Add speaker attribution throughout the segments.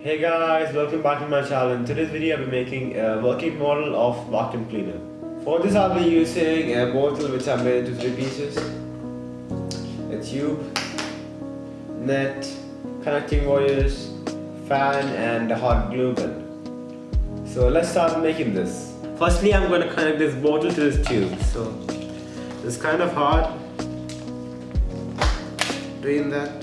Speaker 1: Hey guys, welcome back to my channel. In today's video I'll be making a working model of vacuum cleaner. For this I'll be using a bottle which I made into 3 pieces, a tube, net, connecting wires, fan and a hot glue gun. So let's start making this. Firstly I'm going to connect this bottle to this tube. So it's kind of hard doing that.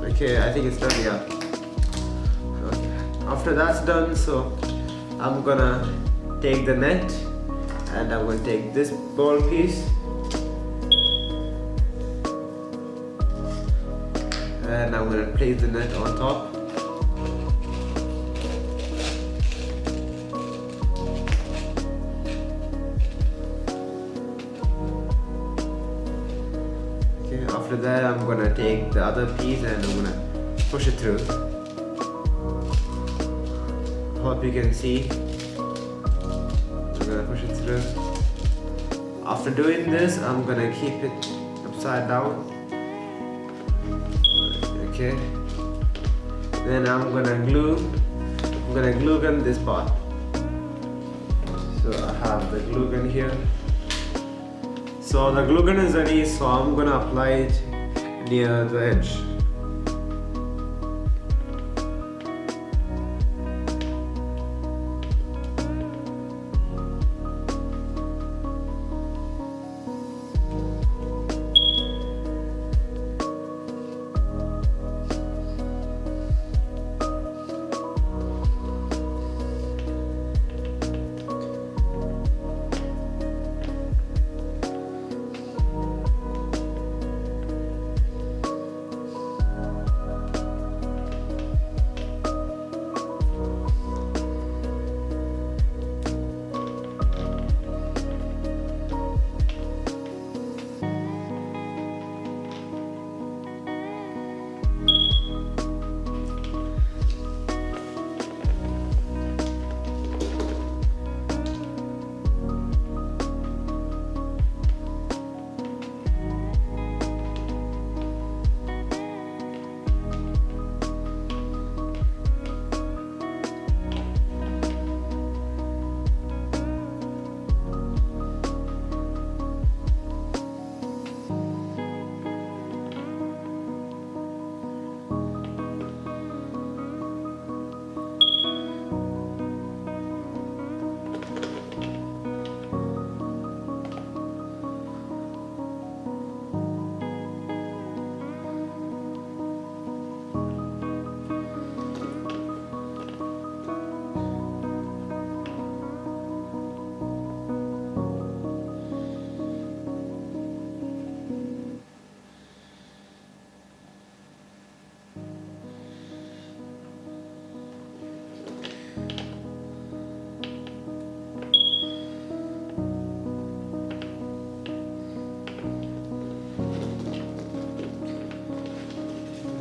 Speaker 1: Okay, I think it's done, yeah. Okay. After that's done, so I'm gonna take the net and I'm gonna take this ball piece and I'm gonna place the net on top. Okay, after that I'm gonna take the other piece and I'm gonna push it through. Hope you can see. I'm gonna push it through. After doing this, I'm gonna keep it upside down. Okay. Then I'm gonna glue gun this part. So I have the glue gun here. So the glue gun is ready, so I'm gonna apply it near the edge.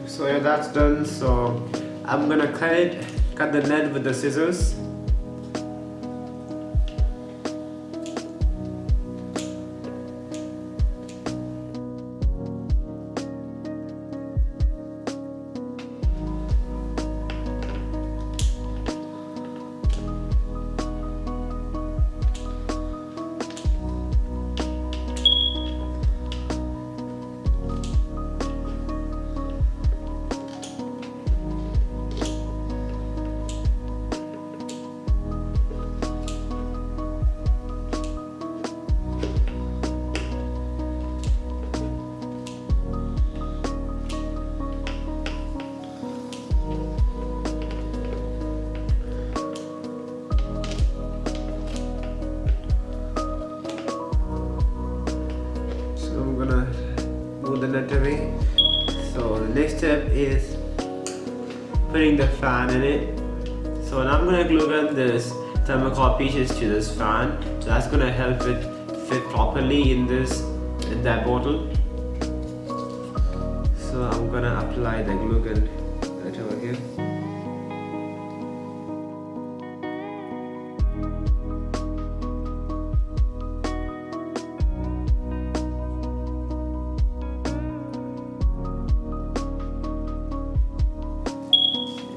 Speaker 1: So yeah, that's done. So I'm gonna cut the net with the scissors. Move the net away. So the next step is putting the fan in it. So now I'm gonna glue gun this thermocol pieces to this fan. So that's gonna help it fit properly in this in that bottle. So I'm gonna apply the glue gun right over here.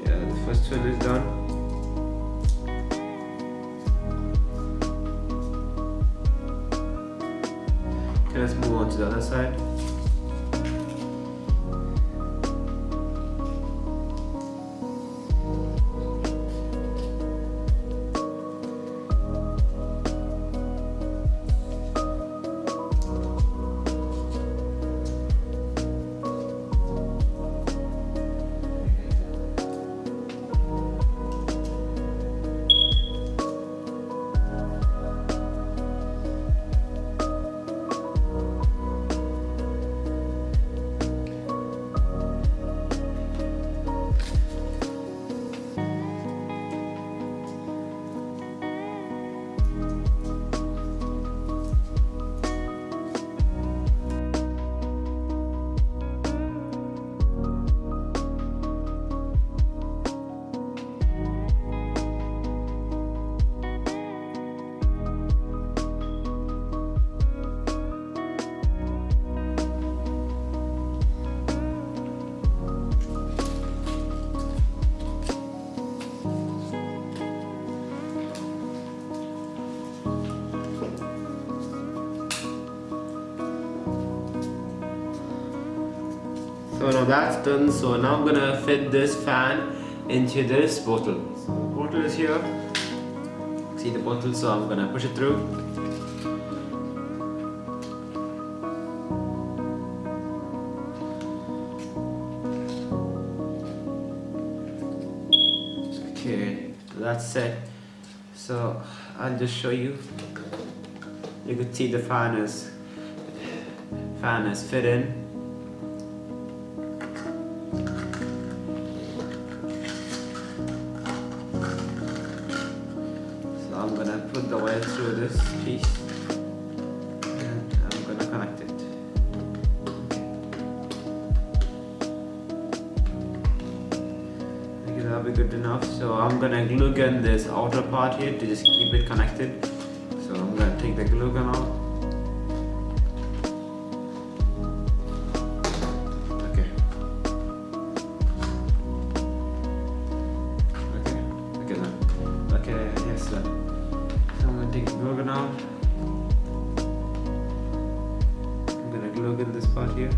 Speaker 1: Yeah, the first one is done. Okay, let's move on to the other side. So now that's done. So now I'm gonna fit this fan into this bottle. So the bottle is here. See the bottle, so I'm gonna push it through. Okay, that's it. So I'll just show you. You could see the fan is fit in. I'm gonna put the wire through this piece and I'm gonna connect it. Okay, that'll be good enough. So I'm gonna glue gun this outer part here to just keep it connected. So I'm gonna take the glue gun out. Okay, yes sir. So I'm gonna take the glue gun out. I'm gonna glue gun this part here.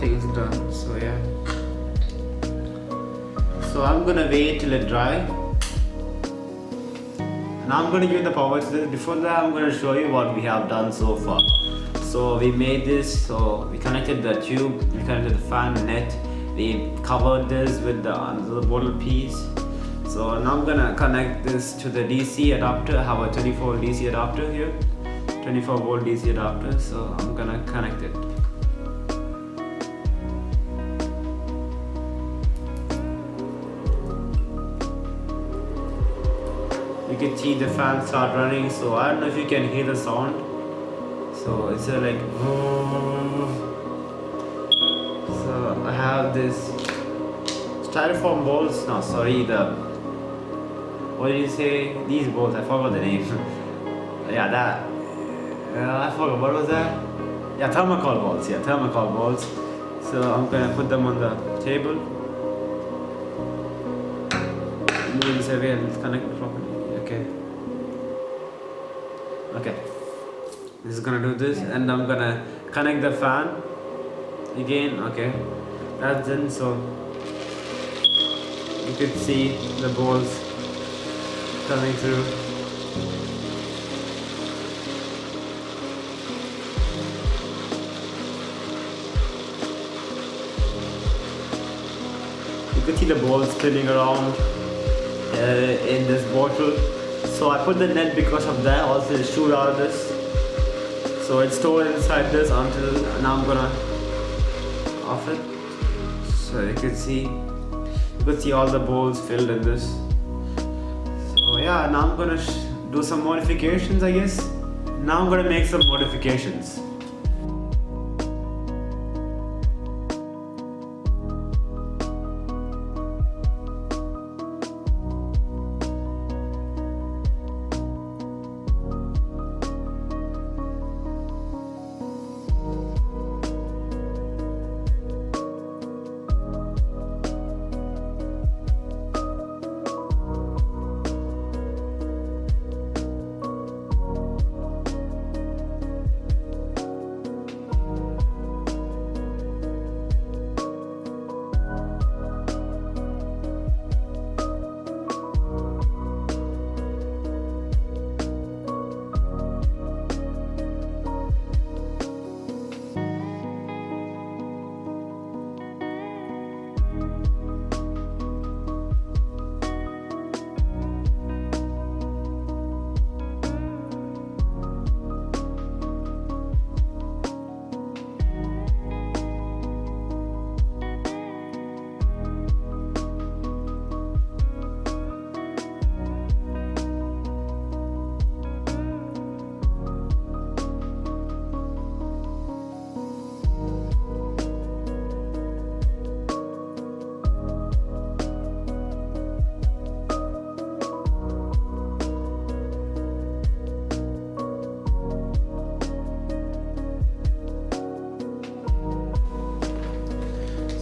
Speaker 1: Is done. So yeah, so I'm gonna wait till it dry. Now I'm gonna give the power to this. Before that, I'm gonna show you what we have done so far. So we made this. So we connected the tube, we connected the fan net, we covered this with the another bottle piece. So now I'm gonna connect this to the DC adapter. I have a 24 DC adapter here, 24 volt DC adapter. So I'm gonna connect it. You can see the fan start running. So I don't know if you can hear the sound. So it's like. So I have this styrofoam balls. No, sorry, what did you say? These balls, I forgot the name. Yeah, that. I forgot, what was that? Yeah, thermocol balls. Yeah, thermocol balls. So I'm gonna put them on the table. Move this away and connect it properly. Okay. Okay. This is gonna do this, and I'm gonna connect the fan again. Okay. That's done. So you could see the balls coming through. You could see the balls spinning around in this bottle. So I put the net because of that, also to shoot out of this. So it's stored inside this until now I'm gonna off it. So you can see all the balls filled in this. So yeah, now I'm gonna do some modifications, I guess. Now I'm gonna make some modifications.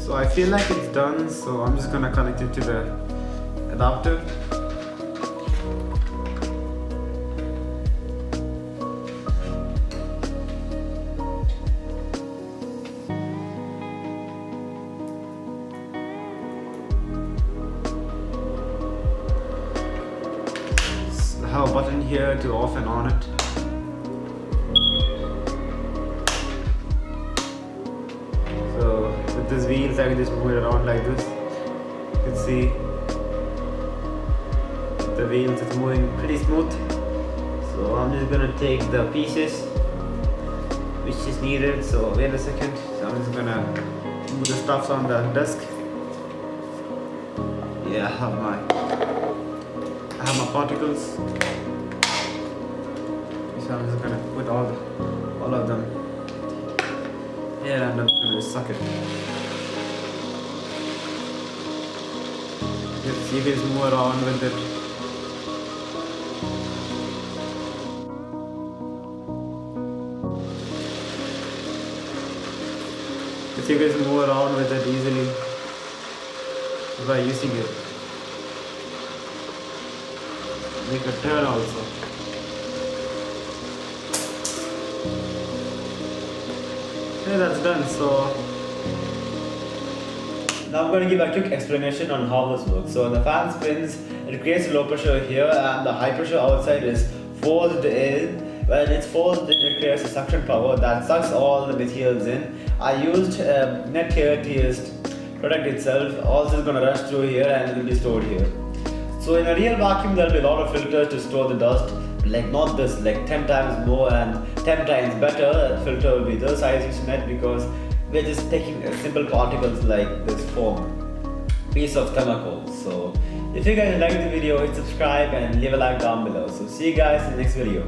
Speaker 1: So I feel like it's done, so I'm just gonna connect it to the adapter. I have a button here to off and on it. This wheels, I can just move it around like this. You can see the wheels, it's moving pretty smooth. So I'm just gonna take the pieces which is needed. So wait a second. So I'm just gonna move the stuffs on the desk. Yeah, I have my particles. So I'm just gonna put all of them here, and I'm gonna suck it. You can just move around with it. You can just move around with it easily by using it. Make a turn also. Okay, that's done. So now I'm going to give a quick explanation on how this works. So when the fan spins, it creates low pressure here, and the high pressure outside is forced in. When it's forced in, it creates a suction power that sucks all the materials in. I used net here to just protect itself. All this is going to rush through here and it will be stored here. So in a real vacuum, there'll be a lot of filters to store the dust, like not this, like 10 times more and 10 times better. That filter will be the size you net because we're just taking simple particles like this foam piece of thermocol. So if you guys like the video, hit subscribe and leave a like down below. So see you guys in the next video.